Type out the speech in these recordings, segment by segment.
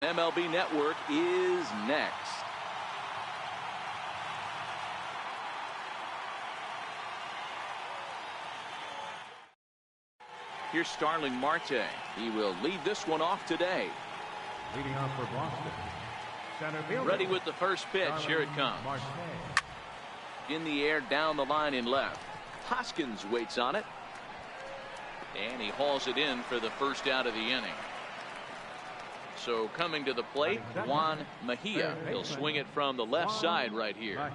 MLB Network is next. Here's Starling Marte. He will lead this one off today. Leading off for Boston, center fielder. Ready with the first pitch. Here it comes. In the air, down the line in left. Hoskins waits on it. And he hauls it in for the first out of the inning. So coming to the plate, Juan Mejia. He'll swing it from the left side right here.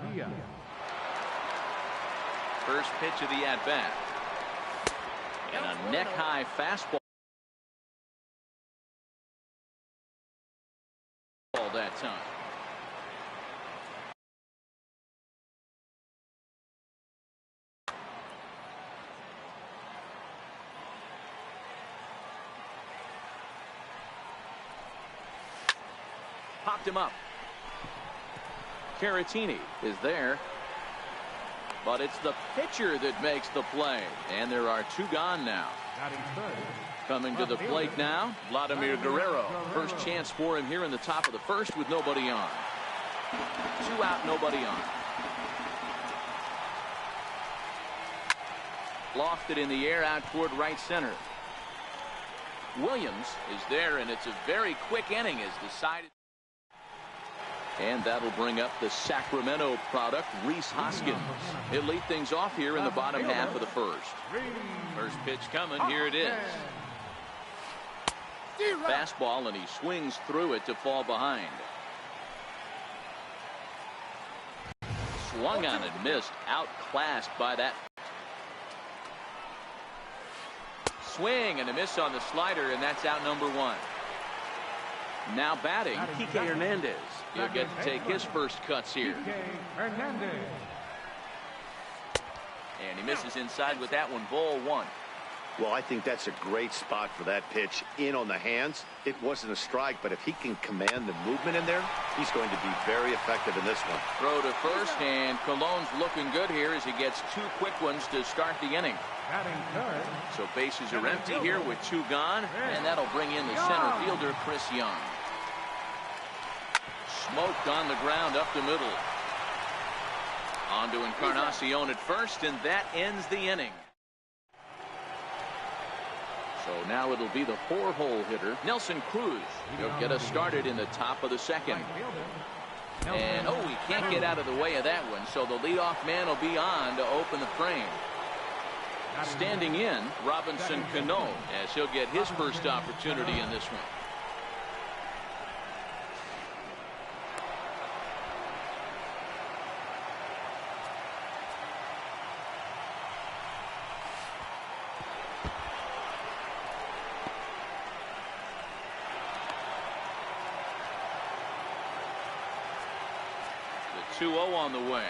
First pitch of the at-bat. And a neck-high fastball that time. Popped him up. Caratini is there. But it's the pitcher that makes the play. And there are two gone now. Coming to the plate now, Vladimir Guerrero. First chance for him here in the top of the first with nobody on. 2 out, nobody on. Lofted in the air out toward right center. Williams is there, and it's a very quick inning as decided. And that'll bring up the Sacramento product, Rhys Hoskins. He'll lead things off here in the bottom half of the first. First pitch coming. Here it is. Fastball, and he swings through it to fall behind. Swung on and missed. Outclassed by that. Swing and a miss on the slider, and that's out number 1. Now batting, Kike Hernandez. He'll get to take his first cuts here. And he misses inside with that one. Ball 1. Well, I think that's a great spot for that pitch. In on the hands. It wasn't a strike, but if he can command the movement in there, he's going to be very effective in this one. Throw to first, and Colon's looking good here as he gets 2 quick ones to start the inning. So bases are empty here with 2 gone, and that'll bring in the center fielder, Chris Young. Smoked on the ground up the middle. On to Encarnacion at first, and that ends the inning. So now it'll be the 4-hole hitter, Nelson Cruz. He'll get us started in the top of the second. And, oh, he can't get out of the way of that one, so the leadoff man will be on to open the frame. Standing in, Robinson Cano, as he'll get his first opportunity in this one. The 2-0 on the way.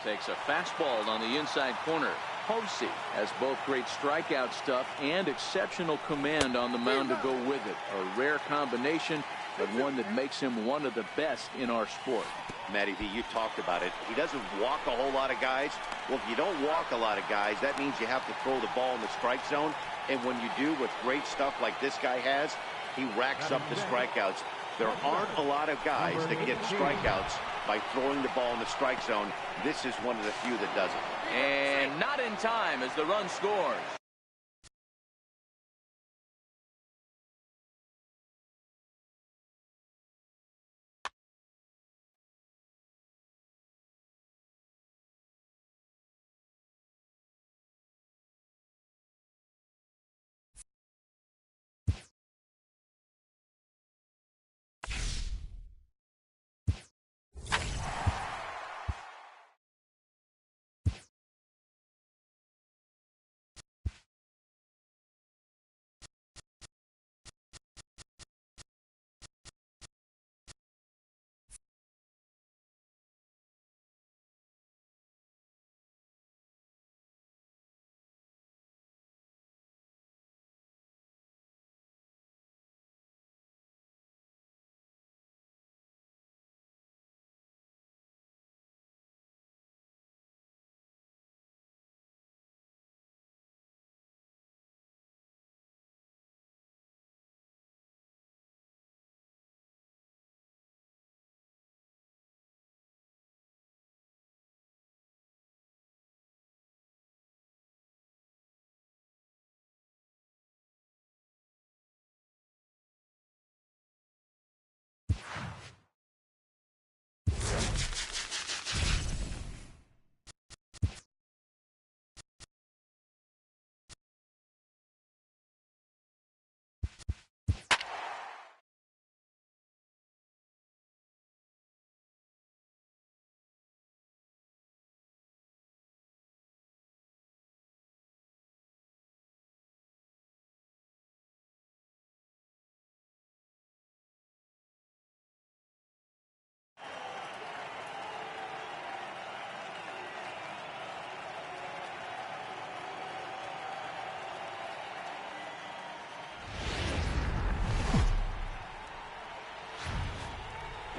Takes a fastball on the inside corner. Posey has both great strikeout stuff and exceptional command on the mound to go with it. A rare combination, but one that makes him one of the best in our sport. Matty V, you talked about it. He doesn't walk a whole lot of guys. Well, if you don't walk a lot of guys, that means you have to throw the ball in the strike zone. And when you do with great stuff like this guy has, he racks up the strikeouts. There aren't a lot of guys that get strikeouts by throwing the ball in the strike zone. This is one of the few that does it. And not in time as the run scores.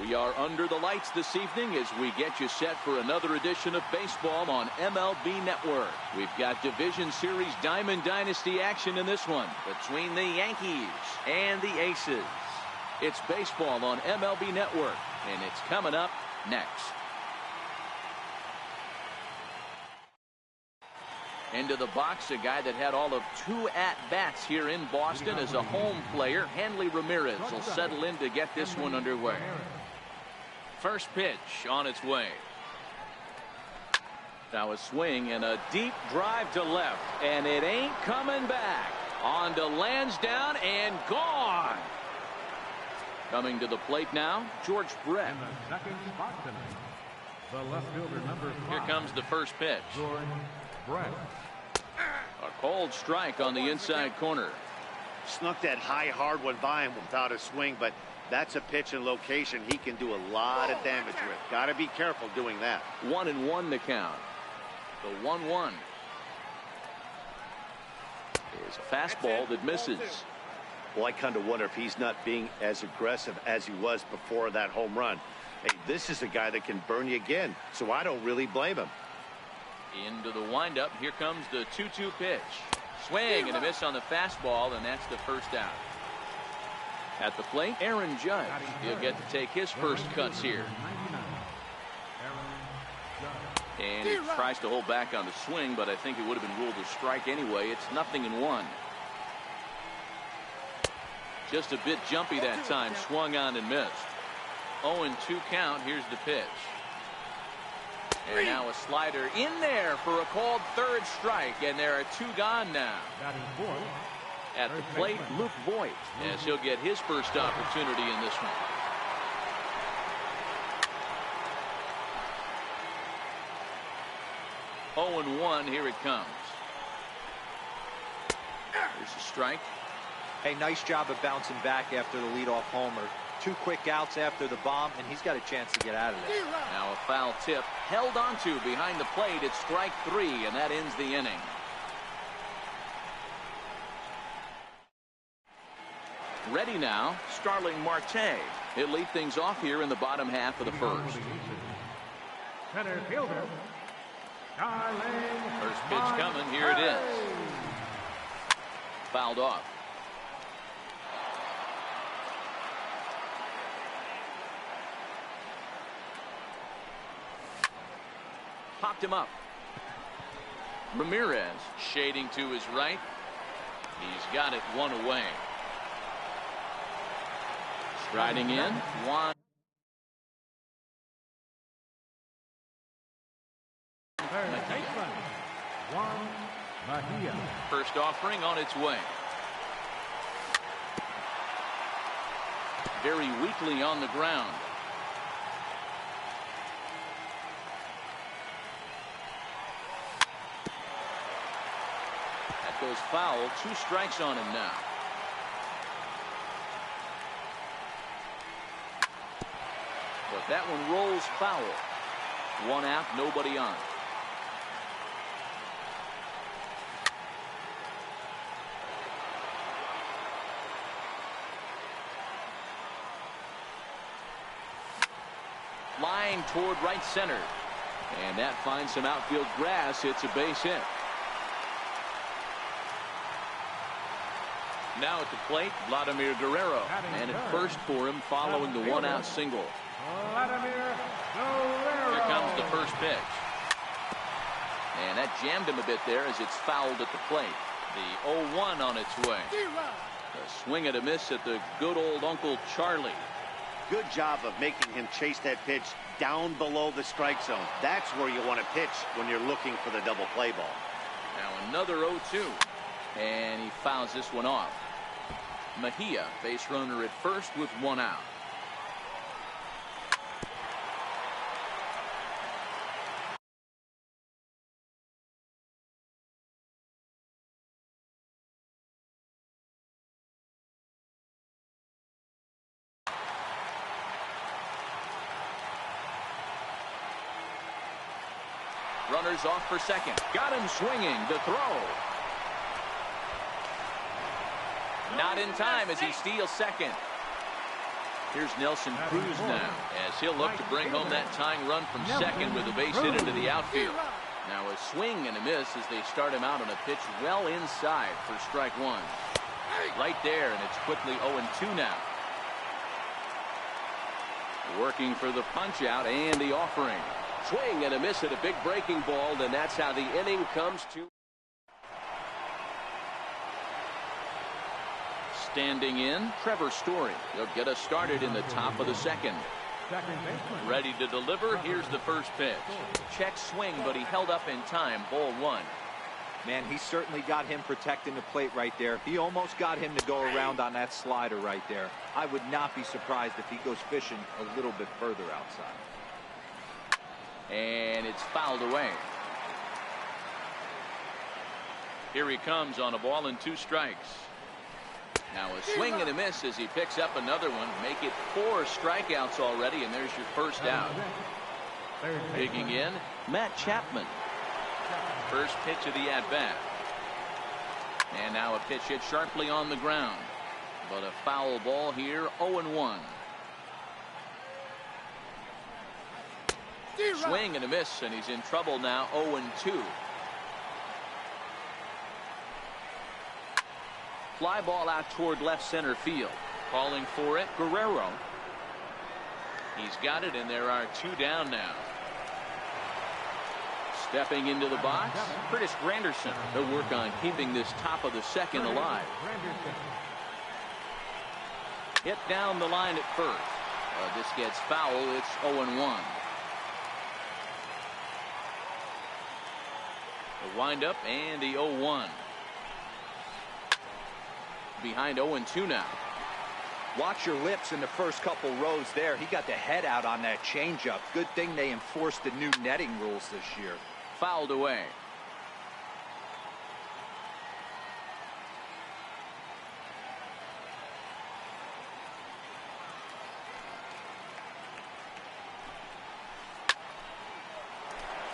We are under the lights this evening as we get you set for another edition of baseball on MLB Network. We've got Division Series Diamond Dynasty action in this one between the Yankees and the Aces. It's baseball on MLB Network, and it's coming up next. Into the box, a guy that had all of 2 at-bats here in Boston as a home player. Hanley Ramirez will settle in to get this one underway. First pitch on its way. Now a swing and a deep drive to left, and it ain't coming back. On to Lansdowne and gone. Coming to the plate now, George Brett. In the second spot tonight, the left fielder number 5. Here comes the first pitch. George Brett. A cold strike on the inside corner. Snuck that high hard one by him without a swing, but that's a pitch and location he can do a lot of damage with. Got to be careful doing that. 1-1 the count. The 1-1 is a fastball that misses. Well, I kind of wonder if he's not being as aggressive as he was before that home run. Hey, this is a guy that can burn you again, so I don't really blame him. Into the windup. Here comes the 2-2 pitch. Swing and a miss on the fastball, and that's the first out. At the plate, Aaron Judge. He'll get to take his first cuts here. And he tries to hold back on the swing, but I think it would have been ruled a strike anyway. It's 0-1. Just a bit jumpy that time. Swung on and missed. 0-2 count. Here's the pitch. And now a slider in there for a called third strike, and there are 2 gone now. At the plate, Luke Voigt, as he'll get his first opportunity in this one. Oh and 1, here it comes. There's a strike. Hey, nice job of bouncing back after the leadoff homer. 2 quick outs after the bomb, and he's got a chance to get out of there. Now a foul tip held onto behind the plate. It's strike 3, and that ends the inning. Ready now, Starling Marte. He'll lead things off here in the bottom half of the first. Center fielder, First pitch coming. Here it is. Fouled off. Popped him up. Ramirez shading to his right. He's got it 1 away. Striding in. 1. First offering on its way. Very weakly on the ground. That goes foul. 2 strikes on him now. But that one rolls foul. 1 out, nobody on. Line toward right center. And that finds some outfield grass. It's a base hit. Now at the plate, Vladimir Guerrero. And at first for him following the 1-out single. Here comes the first pitch. And that jammed him a bit there as it's fouled at the plate. The 0-1 on its way. A swing and a miss at the good old Uncle Charlie. Good job of making him chase that pitch down below the strike zone. That's where you want to pitch when you're looking for the double play ball. Now another 0-2. And he fouls this one off. Mejia, base runner at first with 1 out. Runners off for second. Got him swinging. The throw. Not in time as he steals second. Here's Nelson Cruz now, as he'll look to bring home that tying run from second with a base hit into the outfield. Now a swing and a miss as they start him out on a pitch well inside for strike one. Right there, and it's quickly 0-2 now. Working for the punch out and the offering. Swing and a miss at a big breaking ball, and that's how the inning comes to. Standing in, Trevor Story. He'll get us started in the top of the second. Ready to deliver. Here's the first pitch. Check swing, but he held up in time. Ball one. Man, he certainly got him protecting the plate right there. He almost got him to go around on that slider right there. I would not be surprised if he goes fishing a little bit further outside. And it's fouled away. Here he comes on a ball and 2 strikes. Now a swing and a miss as he picks up another one. Make it 4 strikeouts already, and there's your first out. Digging in, Matt Chapman. First pitch of the at-bat. And now a pitch hit sharply on the ground. But a foul ball here, 0-1. Swing and a miss, and he's in trouble now, 0-2. Fly ball out toward left center field. Calling for it, Guerrero. He's got it, and there are 2 down now. Stepping into the box, Curtis Granderson. He'll work on keeping this top of the second alive. Hit down the line at first. This gets foul. It's 0-1. The windup and the 0-1. Behind 0-2 now. Watch your lips in the first couple rows there. He got the head out on that changeup. Good thing they enforced the new netting rules this year. Fouled away.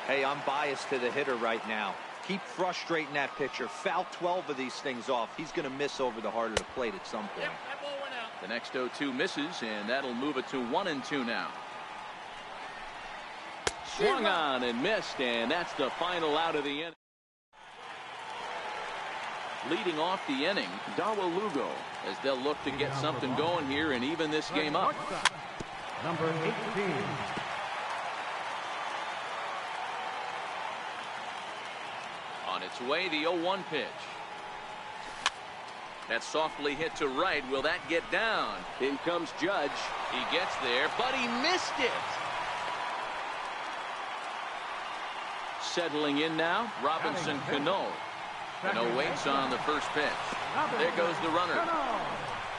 Hey, I'm biased to the hitter right now. Keep frustrating that pitcher. Foul 12 of these things off. He's going to miss over the heart of the plate at some point. The next 0-2 misses, and that'll move it to 1-2 now. Swung on and missed, and that's the final out of the inning. Leading off the inning, Darwin Lugo, as they'll look to get something going here and even this game up. Number 18. On its way, the 0-1 pitch. That's softly hit to right. Will that get down? In comes Judge. He gets there, but he missed it. Settling in now, Robinson Cano. Cano waits on the first pitch. There goes the runner.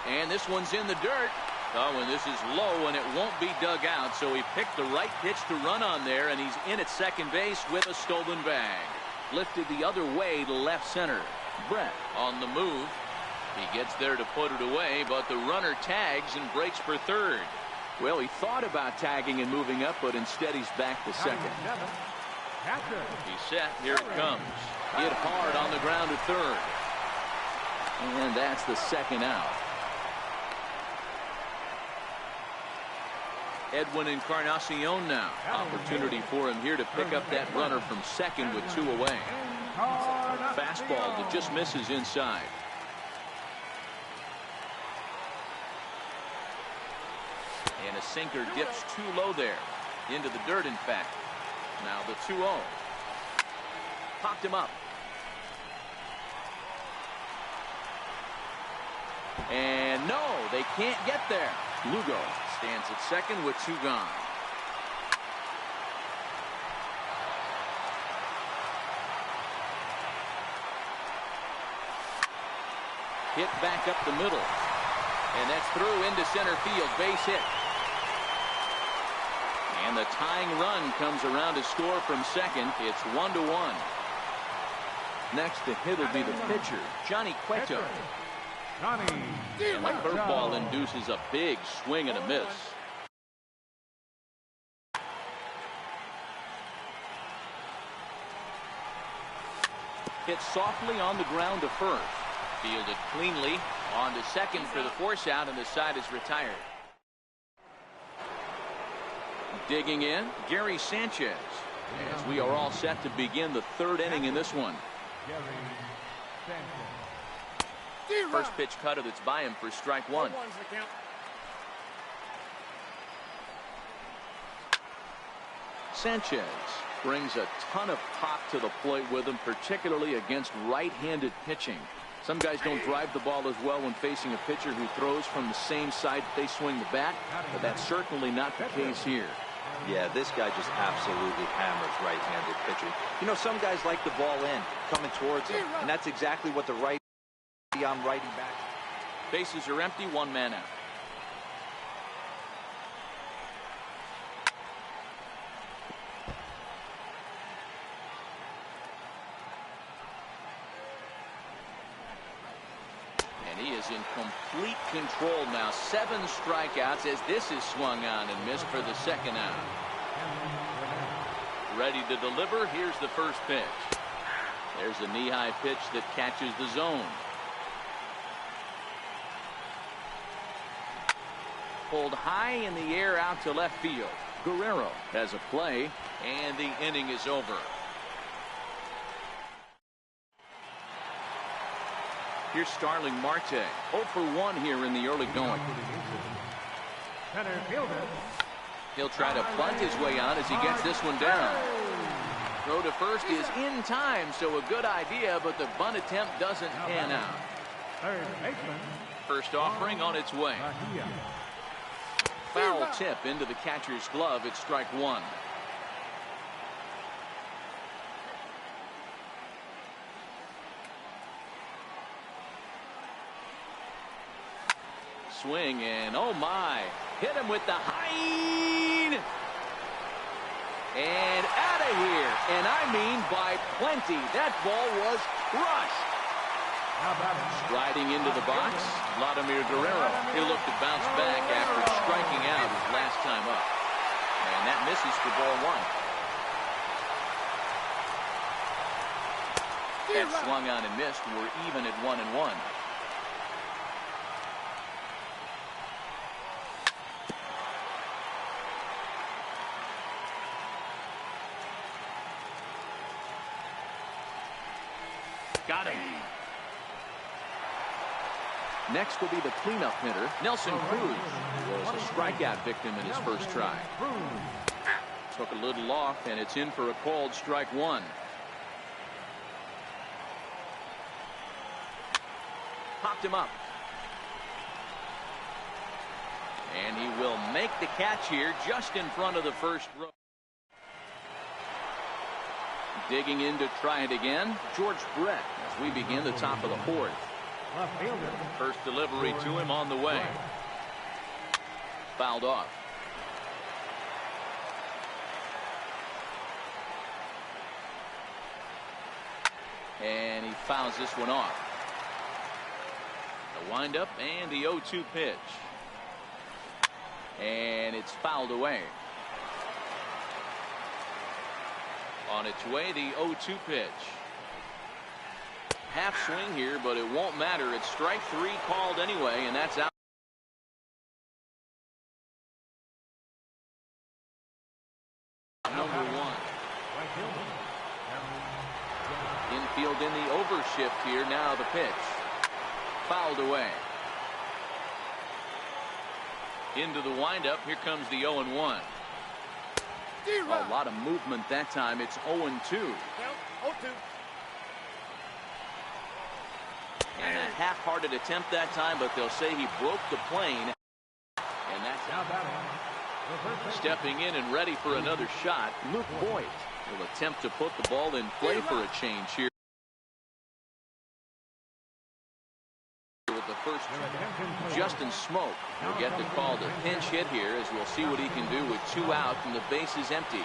And this one's in the dirt. Oh, and this is low, and it won't be dug out. So he picked the right pitch to run on there, and he's in at second base with a stolen bag. Lifted the other way to left center. Brett on the move. He gets there to put it away, but the runner tags and breaks for third. Well, he thought about tagging and moving up, but instead he's back to second. He's set. Here it comes. Hit hard on the ground to third. And that's the second out. Edwin Encarnacion now. Opportunity for him here to pick up that runner from second with 2 away. Fastball that just misses inside. And a sinker dips too low there. Into the dirt, in fact. Now the 2-0. Popped him up. And no, they can't get there. Lugo stands at second with 2 gone. Hit back up the middle. And that's through into center field. Base hit. And the tying run comes around to score from second. It's 1-1. Next to hit will be the pitcher, Johnny Cueto. And the curveball induces a big swing and a miss. Hit softly on the ground to first. Fielded cleanly on to second for the force out, and the side is retired. Digging in, Gary Sanchez. As we are all set to begin the third inning in this one. First pitch cutter that's by him for strike one. Sanchez brings a ton of pop to the plate with him, particularly against right-handed pitching. Some guys don't drive the ball as well when facing a pitcher who throws from the same side they swing the bat, but that's certainly not the case here. Yeah, this guy just absolutely hammers right-handed pitching. You know, some guys like the ball in, coming towards him, and that's exactly what the righty on righty back. Bases are empty, one man out. And he is in complete control now. 7 strikeouts as this is swung on and missed for the second out. Ready to deliver. Here's the first pitch. There's a knee-high pitch that catches the zone. Pulled high in the air out to left field. Guerrero has a play, and the inning is over. Here's Starling Marte. 0 for 1 here in the early going. He'll try to bunt his way on as he gets this one down. Throw to first is in time, so a good idea, but the bunt attempt doesn't pan out. First offering on its way. Foul tip into the catcher's glove. It's strike one. Swing and oh my, hit him with the high and out of here, and I mean by plenty. That ball was crushed. Striding into the box, Vladimir Guerrero. He'll look to bounce back after striking out his last time up, and that misses for ball one. That swung on and missed. We're even at 1-1. Got him. Next will be the cleanup hitter, Nelson Cruz, who was a strikeout victim in his first try. Took a little off, and it's in for a called strike one. Popped him up. And he will make the catch here just in front of the first row. Digging in to try it again, George Brett, as we begin the top of the fourth. First delivery to him on the way. Fouled off. And he fouls this one off. The windup and the 0-2 pitch. And it's fouled away. On its way, the 0-2 pitch. Half swing here, but it won't matter. It's strike three called anyway, and that's out. Number one. Infield in the overshift here. Now the pitch. Fouled away. Into the windup. Here comes the 0-1. A lot of movement that time. It's 0-2. And a half-hearted attempt that time, but they'll say he broke the plane. And that's out. Stepping in and ready for another shot, Luke Voigt will attempt to put the ball in play for a change here. With the first, Justin Smoke will get the call to pinch hit here, as we'll see what he can do with 2 out and the base is empty.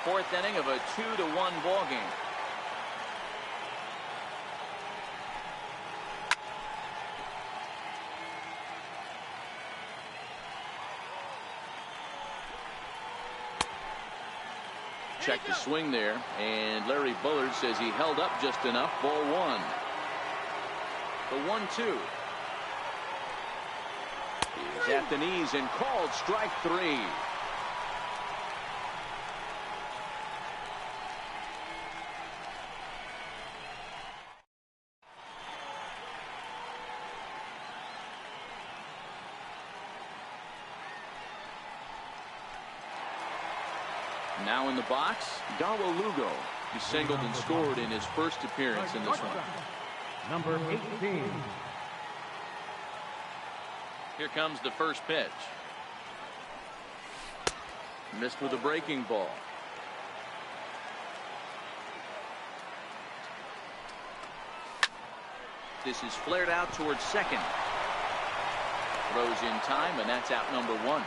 Fourth inning of a 2-1 ball game. Check the swing there, and Larry Bullard says he held up just enough. Ball one. The 1-2 is at the knees and called strike 3. Now in the box, Dawa Lugo. He singled and scored in his first appearance in this one. Number 18. Here comes the first pitch. Missed with a breaking ball. This is flared out towards second. Throws in time, and that's out number 1.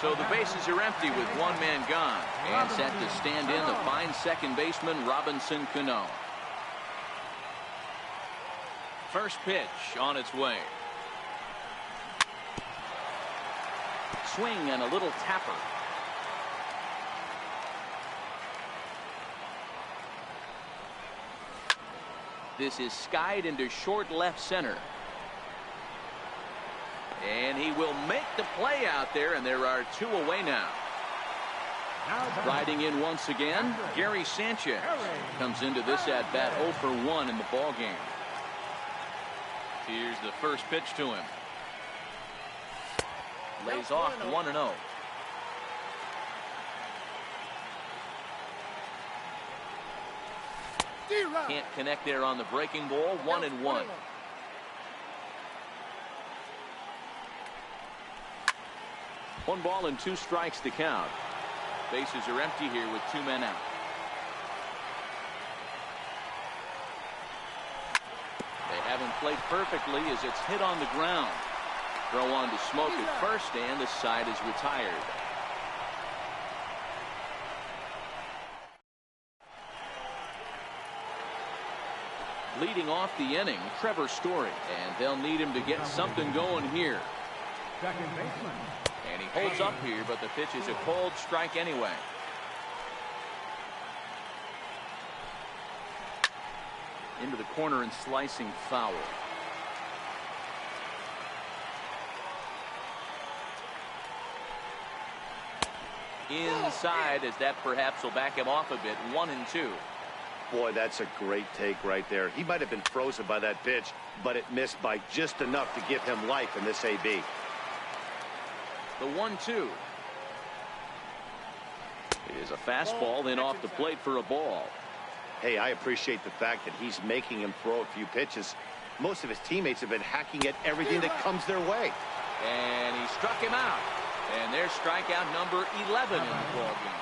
So the bases are empty with one man gone. And set to stand in the fine second baseman, Robinson Cano. First pitch on its way. Swing and a little tapper. This is skied into short left center. And he will make the play out there, and there are 2 away now. Riding in once again, Gary Sanchez comes into this at bat 0 for 1 in the ball game. Here's the first pitch to him. Lays off 1-0. Can't connect there on the breaking ball. 1-1. One ball and 2 strikes to count. Bases are empty here with 2 men out. They haven't played perfectly as it's hit on the ground. Throw on to Smoke at first, and the side is retired. Leading off the inning, Trevor Story, and they'll need him to get something going here. Second baseman. And he holds up here, but the pitch is a cold strike anyway. Into the corner and slicing foul. Inside, as that perhaps will back him off a bit. 1-2. Boy, that's a great take right there. He might have been frozen by that pitch, but it missed by just enough to give him life in this AB. The 1-2. It is a fastball, then off the plate for a ball. Hey, I appreciate the fact that he's making him throw a few pitches. Most of his teammates have been hacking at everything that comes their way. And he struck him out. And there's strikeout number 11 in the ballgame.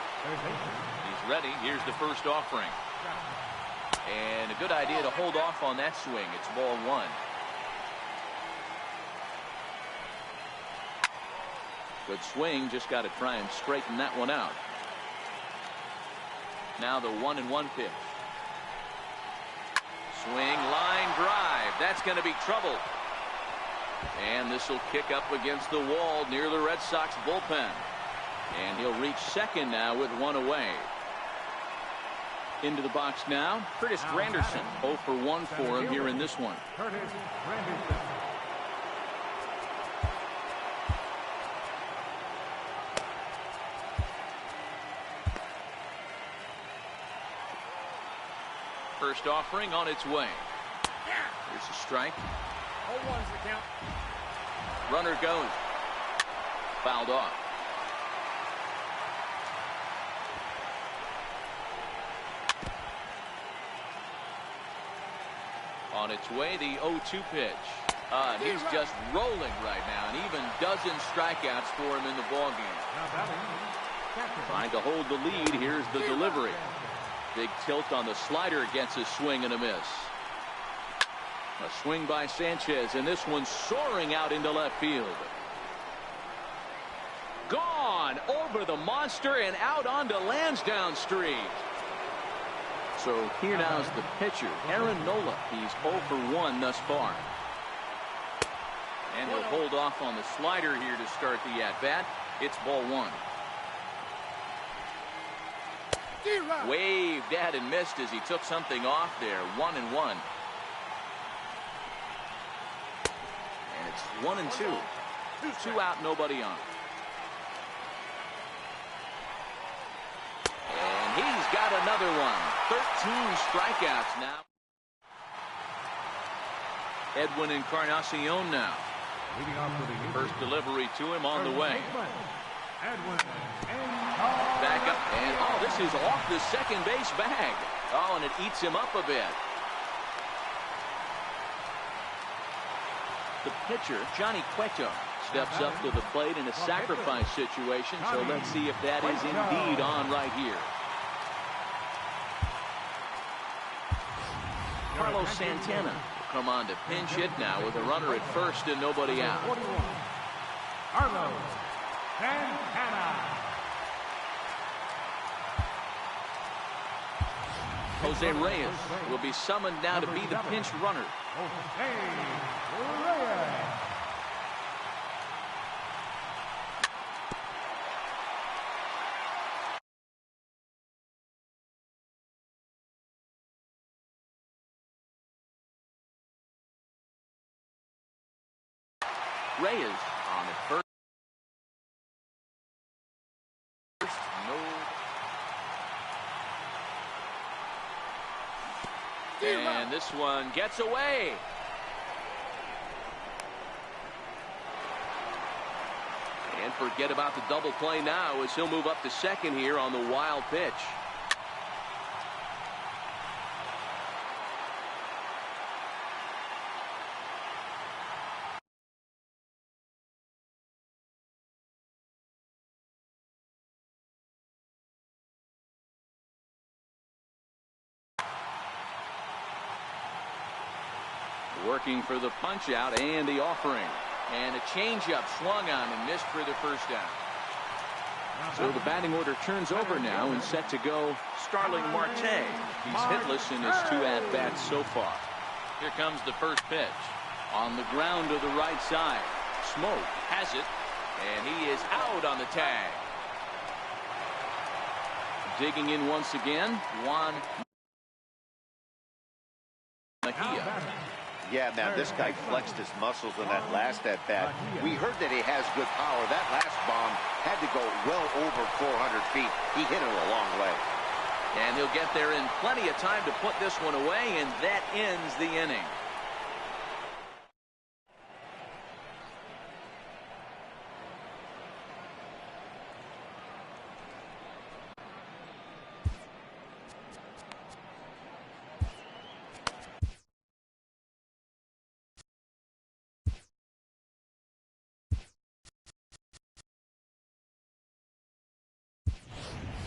He's ready. Here's the first offering. And a good idea to hold off on that swing. It's ball 1. Good swing. Just got to try and straighten that one out. Now the 1-1 pitch. Swing, line drive. That's going to be trouble. And this will kick up against the wall near the Red Sox bullpen. And he'll reach second now with 1 away. Into the box now, Curtis Granderson. 0 for 1 for him here in this one. Curtis Granderson. First offering on its way. Here's a strike. 0-1's the count. Runner goes. Fouled off. On its way, the 0-2 pitch. He's just rolling right now, and even dozen strikeouts for him in the ballgame. Trying to hold the lead. Here's the delivery. Big tilt on the slider, gets a swing and a miss. A swing by Sanchez, and this one soaring out into left field. Gone over the monster and out onto Lansdowne Street. So here now is the pitcher, Aaron Nola. He's 0 for 1 thus far. And he'll hold off on the slider here to start the at-bat. It's ball 1. Waved at and missed as he took something off there. 1-1. And a It's 1-2. 2 out, nobody on. And he's got another one. 13 strikeouts now. Edwin Encarnacion now. First delivery to him on the way. Back up, and oh, this is off the second base bag. Oh, and it eats him up a bit. The pitcher, Johnny Cueto, steps up to the plate in a sacrifice situation, so let's see if that is indeed on right here. Carlos Santana will come on to pinch hit now with a runner at first and nobody out. Carlos Santana. Jose Reyes will be summoned now to be the pinch runner. Jose Reyes. Reyes on at first. And this one gets away. And forget about the double play now as he'll move up to second here on the wild pitch. Working for the punch out and the offering. And a changeup swung on and missed for the first down. So the batting order turns over now and set to go Starling Marte. He's hitless in his 2 at-bats so far. Here comes the first pitch. On the ground to the right side. Smoke has it. And he is out on the tag. Digging in once again, Juan Mejia. Yeah, man, this guy flexed his muscles in that last at-bat. We heard that he has good power. That last bomb had to go well over 400 feet. He hit it a long way. And he'll get there in plenty of time to put this one away, and that ends the inning.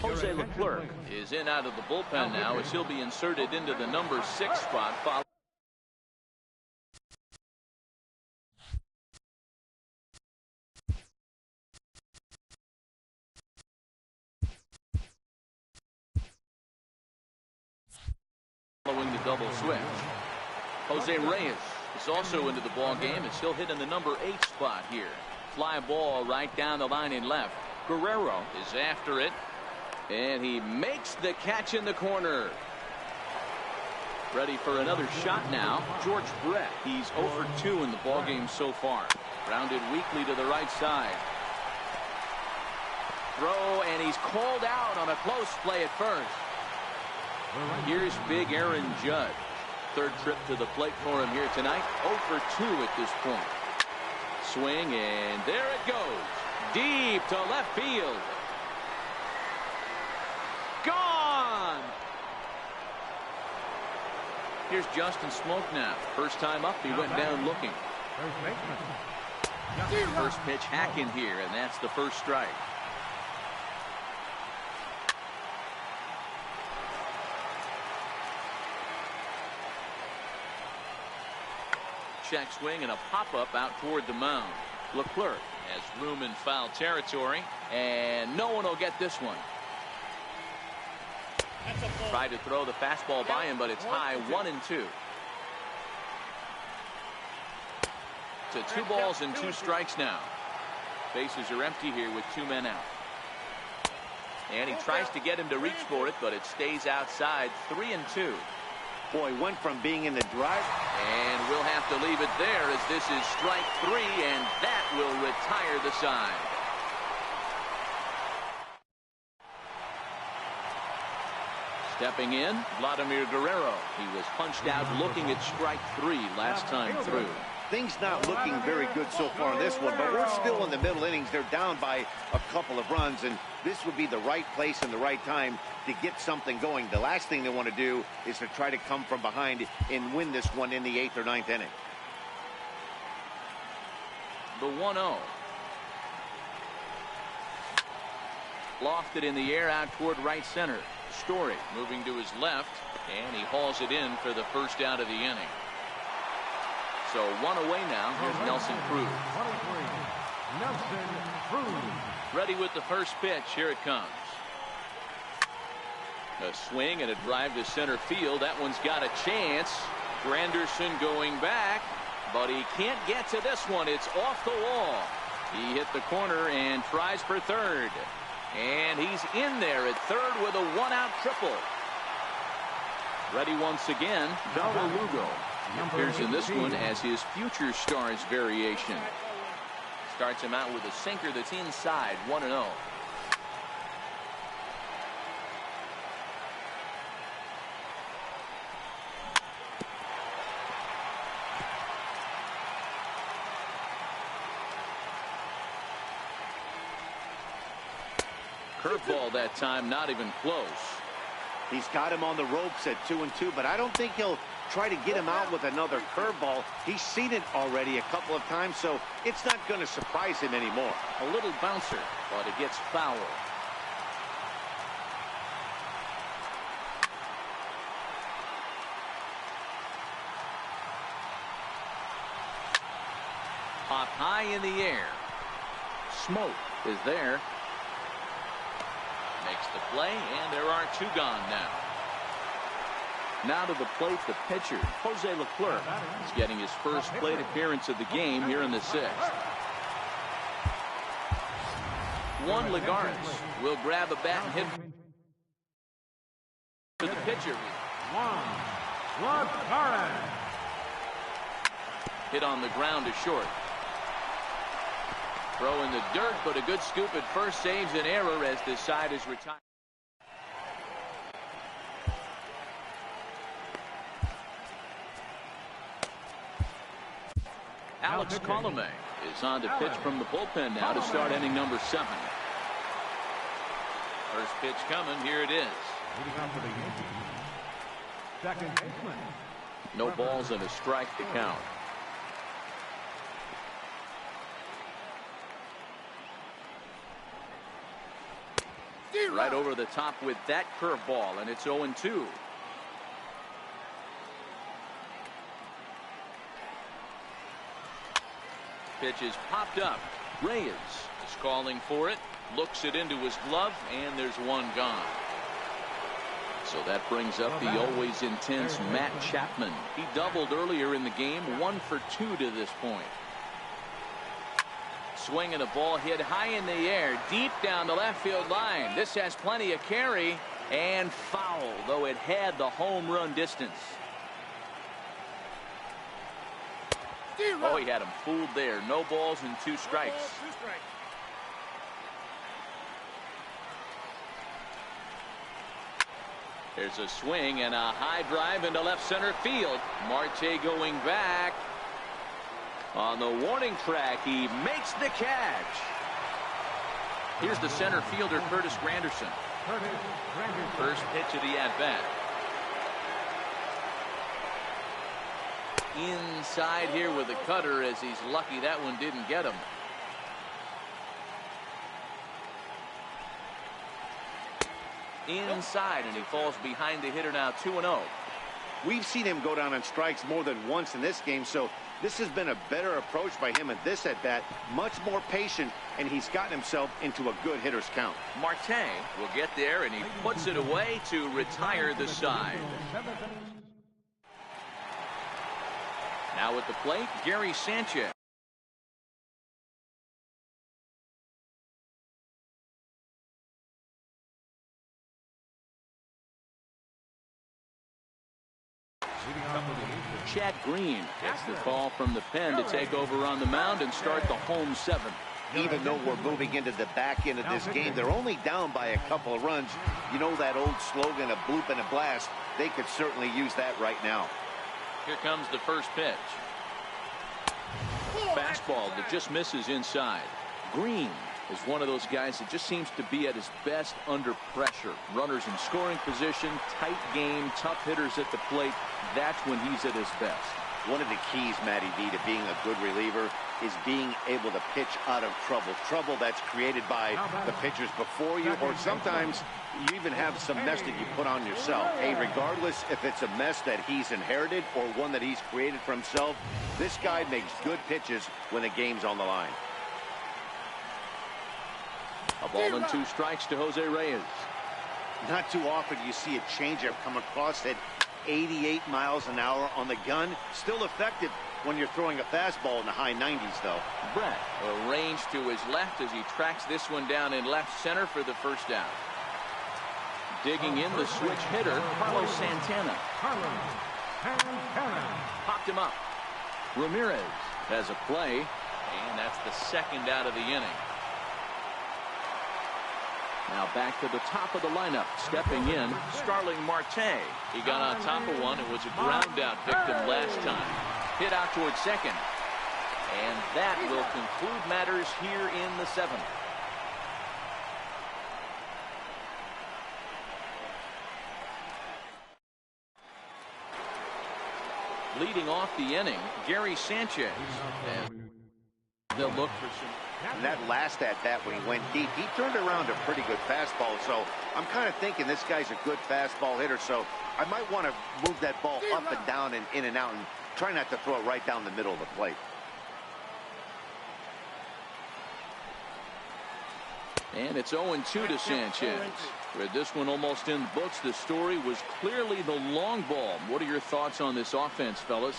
Jose Leclerc is in out of the bullpen now as he'll be inserted into the number 6 spot. Following the double switch. Jose Reyes is also into the ball game as he'll hit in the number 8 spot here. Fly ball right down the line in left. Guerrero is after it. And he makes the catch in the corner. Ready for another shot now. George Brett. He's 0 for 2 in the ballgame so far. Grounded weakly to the right side. Throw, and he's called out on a close play at first. Here's big Aaron Judd. Third trip to the plate for him here tonight. 0 for 2 at this point. Swing, and there it goes. Deep to left field. Gone! Here's Justin Smoak now. First time up, he went down looking. First pitch hack in here, and that's the first strike. Check swing and a pop-up out toward the mound. Leclerc has room in foul territory, and no one will get this one. Tried to throw the fastball by him, but it's high. 1-2. To 2 balls and 2 strikes now. Bases are empty here with 2 men out. And he tries to get him to reach for it, but it stays outside. 3-2. Boy, went from being in the drive. And we'll have to leave it there as this is strike 3, and that will retire the side. Stepping in, Vladimir Guerrero. He was punched out looking at strike 3 last time through. Things not looking very good so far in this one, but we're still in the middle innings. They're down by a couple of runs, and this would be the right place and the right time to get something going. The last thing they want to do is to try to come from behind and win this one in the 8th or 9th inning. The 1-0. Lofted in the air out toward right center. Story moving to his left, and he hauls it in for the first out of the inning. So 1 away now. Here's Nelson Cruz. 23, Nelson Cruz. Ready with the first pitch. Here it comes. A swing and a drive to center field. That one's got a chance. Granderson going back, but he can't get to this one. It's off the wall. He hit the corner and tries for third. And he's in there at third with a 1-out triple. Ready once again, Bauer Lugo. He appears in this one as his future stars variation. Starts him out with a sinker that's inside, 1-0. Curveball that time, not even close. He's got him on the ropes at 2-2, but I don't think he'll try to get him out with another curveball. He's seen it already a couple of times, so it's not going to surprise him anymore. A little bouncer, but it gets foul. Popped high in the air. Smoke is there. Makes the play, and there are 2 gone now. Now to the plate, the pitcher, Jose Leclerc. He's getting his first plate appearance of the game here in the 6th. Juan Lagares will grab a bat and hit to the pitcher. Juan Lagares. Hit on the ground to short. Throw in the dirt, but a good scoop at first saves an error as the side is retired. Alex Colomé is on to pitch from the bullpen now to start inning number 7. First pitch coming. Here it is. Leading off for the Yankees, second baseman. No balls and a strike to count. Right over the top with that curveball, and it's 0-2. Pitch is popped up. Reyes is calling for it, looks it into his glove, and there's 1 gone. So that brings up the always intense Matt Chapman. He doubled earlier in the game, 1 for 2 to this point. Swing and a ball hit high in the air, deep down the left field line. This has plenty of carry, and foul, though it had the home run distance. Oh, he had him fooled there. No balls and 2 strikes. There's a swing and a high drive into left center field. Marte going back. On the warning track, he makes the catch. Here's the center fielder, Curtis Granderson. First pitch of the at-bat. Inside here with a cutter, as he's lucky that one didn't get him. Inside, and he falls behind the hitter now, 2-0. We've seen him go down on strikes more than once in this game, so this has been a better approach by him at this at-bat. Much more patient, and he's gotten himself into a good hitter's count. Marte will get there, and he puts it away to retire the side. Now at the plate, Gary Sanchez. Green gets the call from the pen to take over on the mound and start the home 7th. Even though we're moving into the back end of this game, they're only down by a couple of runs. You know that old slogan, a bloop and a blast. They could certainly use that right now. Here comes the first pitch. Fastball that just misses inside. Green is one of those guys that just seems to be at his best under pressure. Runners in scoring position, tight game, tough hitters at the plate. That's when he's at his best. One of the keys, Matty V, to being a good reliever is being able to pitch out of trouble. Trouble that's created by the pitchers before you, or sometimes you even have some mess that you put on yourself. Hey, regardless if it's a mess that he's inherited or one that he's created for himself, this guy makes good pitches when the game's on the line. A ball and 2 strikes to Jose Reyes. Not too often you see a changeup come across at 88 miles an hour on the gun. Still effective when you're throwing a fastball in the high 90s, though. Brett arranged to his left as he tracks this one down in left center for the first down. Digging in the switch hitter, Carlos Santana. Popped him up. Ramirez has a play, and that's the second out of the inning. Now back to the top of the lineup. Stepping in, Starling Marte. He got on top of one. It was a ground out victim last time. Hit out towards second. And that will conclude matters here in the 7th. Leading off the inning, Gary Sanchez. And they'll look for some. And that last at-bat when he went deep, he turned around a pretty good fastball. So I'm kind of thinking this guy's a good fastball hitter. So I might want to move that ball up and down and in and out and try not to throw it right down the middle of the plate. And it's 0-2 to Sanchez. With this one almost in the books, the story was clearly the long ball. What are your thoughts on this offense, fellas?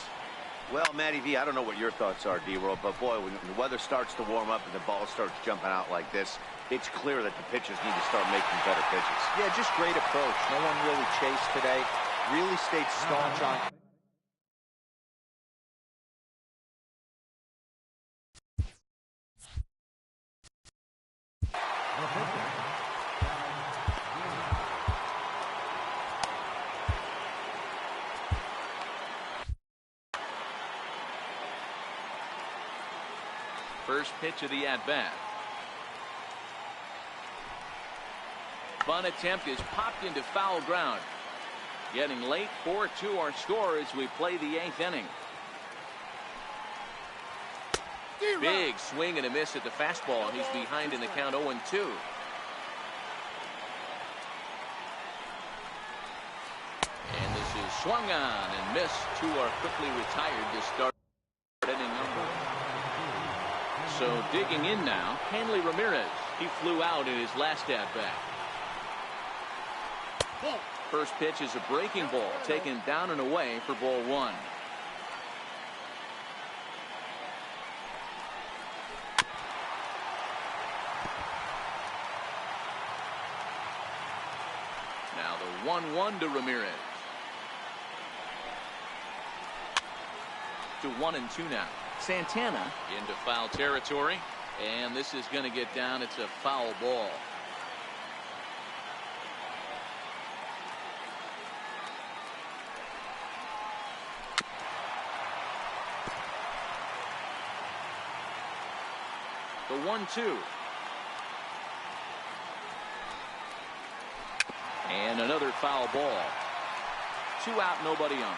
Well, Matty V, I don't know what your thoughts are, D-Roll, but boy, when the weather starts to warm up and the ball starts jumping out like this, it's clear that the pitchers need to start making better pitches. Yeah, just great approach. No one really chased today. Really stayed staunch on. First pitch of the at-bat. Bunt attempt is popped into foul ground. Getting late, 4-2 our score as we play the 8th inning. Big swing and a miss at the fastball, and he's behind in the count 0-2. And this is swung on and missed. 2 are quickly retired to start inning number. So digging in now, Hanley Ramirez. He flew out in his last at-bat. First pitch is a breaking ball taken down and away for ball 1. Now the 1-1 to Ramirez. To 1-2 now. Santana into foul territory, and this is going to get down. It's a foul ball. The 1-2. And another foul ball. 2 out, nobody on.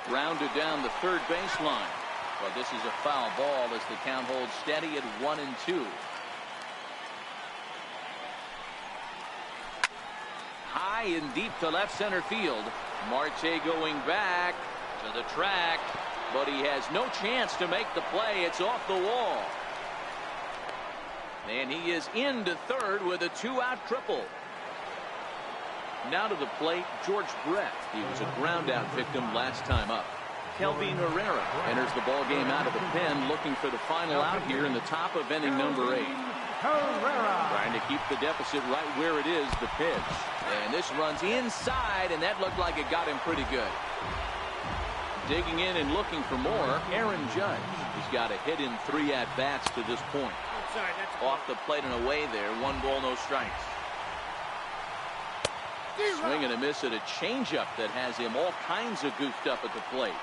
Rounded down the third baseline. But this is a foul ball as the count holds steady at 1-2. High and deep to left center field. Marte going back to the track, but he has no chance to make the play. It's off the wall. And he is into third with a 2-out triple. Now to the plate, George Brett. He was a ground-out victim last time up. Kelvin Herrera enters the ball game out of the pen, looking for the final out here in the top of inning number 8. Trying to keep the deficit right where it is, the pitch. And this runs inside, and that looked like it got him pretty good. Digging in and looking for more, Aaron Judge. He's got a hit in 3 at-bats to this point. Off the plate and away there, 1 ball, no strikes. Swing and a miss at a changeup that has him all kinds of goofed up at the plate.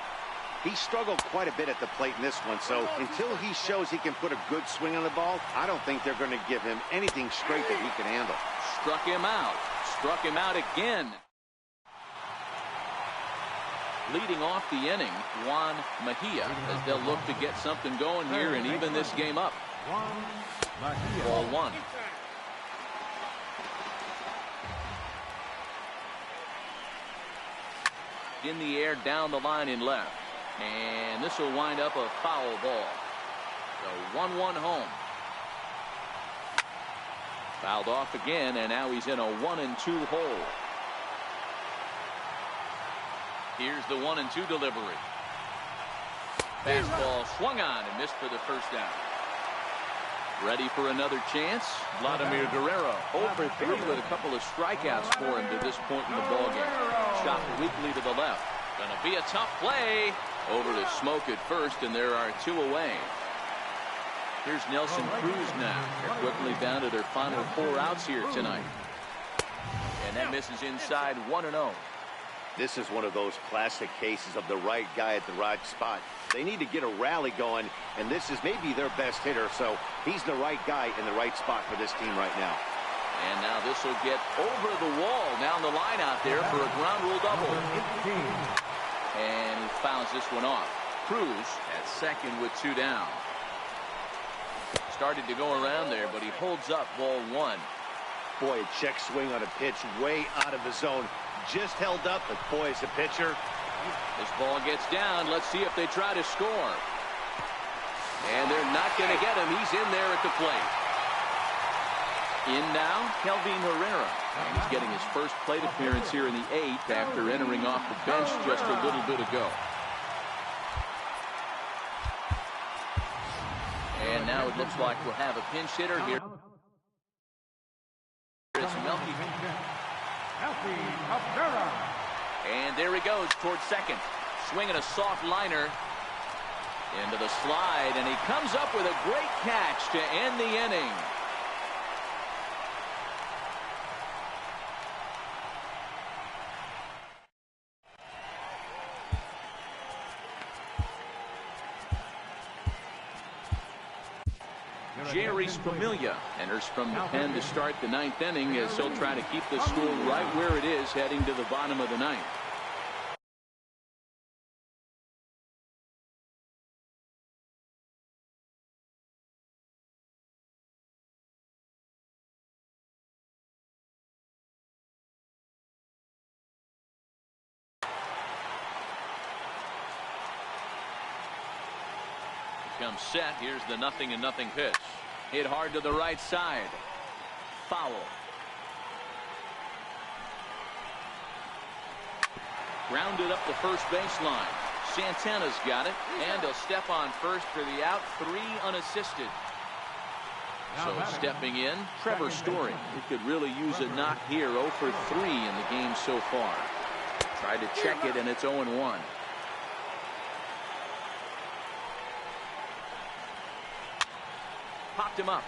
He struggled quite a bit at the plate in this one, so until he shows he can put a good swing on the ball, I don't think they're going to give him anything straight that he can handle. Struck him out. Struck him out again. Leading off the inning, Juan Mejia, as they'll look to get something going here and even this game up. Ball 1. In the air, down the line in left. And this will wind up a foul ball. So 1-1 home. Fouled off again, and now he's in a 1-2 hole. Here's the 1-2 delivery. Fastball swung on and missed for the first down. Ready for another chance. Vladimir Guerrero 0 for 3 with a couple of strikeouts for him to this point in the ballgame. Shot weakly to the left. Gonna be a tough play. Over to Smoke at first, and there are 2 away. Here's Nelson Cruz now. They're quickly down to their final 4 outs here tonight. And that misses inside 1-0. This is one of those classic cases of the right guy at the right spot. They need to get a rally going, and this is maybe their best hitter, so he's the right guy in the right spot for this team right now. And now this will get over the wall down the line out there for a ground rule double. And he fouls this one off. Cruz at second with 2 down. Started to go around there, but he holds up ball 1. Boy, a check swing on a pitch way out of the zone. Just held up, but boy, as a pitcher. This ball gets down. Let's see if they try to score. And they're not going to get him. He's in there at the plate. In now, Kelvin Herrera. And he's getting his first plate appearance here in the 8th after entering off the bench just a little bit ago. And now it looks like we'll have a pinch hitter here. It's Melky. And there he goes towards second. Swinging a soft liner into the slide, and he comes up with a great catch to end the inning. Jerry Familia enters from the pen to start the 9th inning as he'll try to keep the score right where it is heading to the bottom of the 9th. Comes set. Here's the 0-0 pitch. Hit hard to the right side. Foul. Grounded up the first baseline. Santana's got it, and he'll step on first for the out. 3 unassisted. So stepping in, Trevor Story. He could really use a knock here. 0 for 3 in the game so far. Tried to check it, and it's 0-1. Popped him up.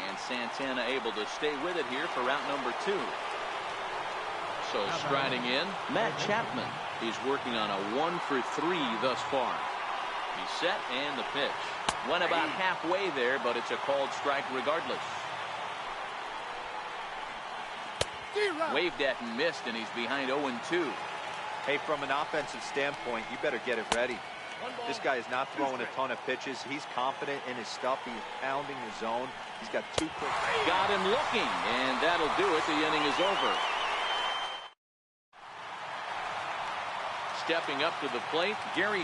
And Santana able to stay with it here for route number 2. So striding in, Matt Chapman. He's working on a 1 for 3 thus far. He's set, and the pitch. Went about halfway there, but it's a called strike regardless. Waved at and missed, and he's behind 0-2. Hey, from an offensive standpoint, you better get it ready. This guy is not throwing a ton of pitches. He's confident in his stuff. He's pounding the zone. He's got 2 quick. Got him looking, and that'll do it. The inning is over. Stepping up to the plate, Gary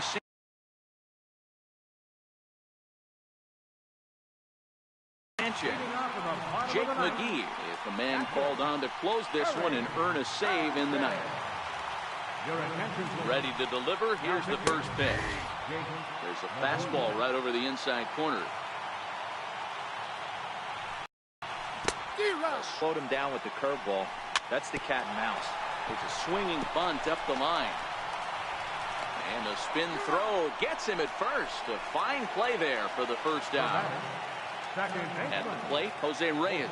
Sanchez. Jake McGee is the man called on to close this one and earn a save in the 9th. Ready to deliver. Here's the first pitch. There's a fastball right over the inside corner. Slowed him down with the curveball. That's the cat and mouse. It's a swinging bunt up the line. And a spin throw gets him at first. A fine play there for the first out. At the plate, Jose Reyes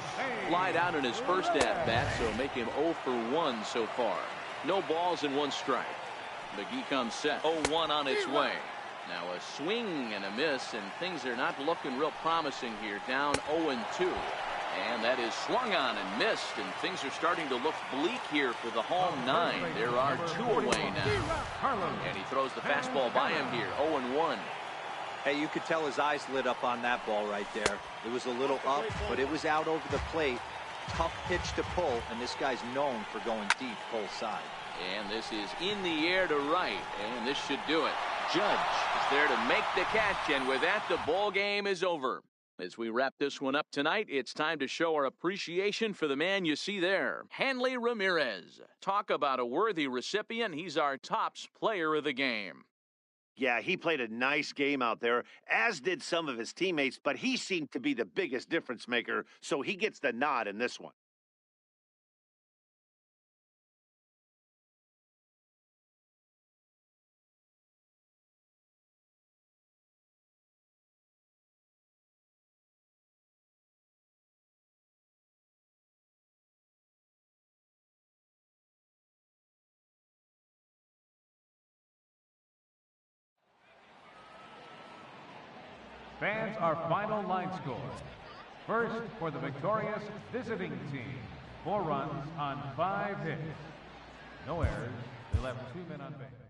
flied out in his first at-bat, so make him 0 for 1 so far. No balls and 1 strike. McGee comes set. 0-1 on its way. Now a swing and a miss, and things are not looking real promising here. Down 0-2. And that is swung on and missed, and things are starting to look bleak here for the home 9. There are 2 away now. And he throws the fastball by him here. 0-1. Hey, you could tell his eyes lit up on that ball right there. It was a little up, but it was out over the plate. Tough pitch to pull, and this guy's known for going deep full side. And this is in the air to right, and this should do it. Judge is there to make the catch, and with that, the ball game is over. As we wrap this one up tonight, it's time to show our appreciation for the man you see there, Hanley Ramirez. Talk about a worthy recipient. He's our tops player of the game. Yeah, he played a nice game out there, as did some of his teammates, but he seemed to be the biggest difference maker, so he gets the nod in this one. Fans, our final line score. First, for the victorious visiting team, 4 runs on 5 hits. No errors. They left 2 men on base.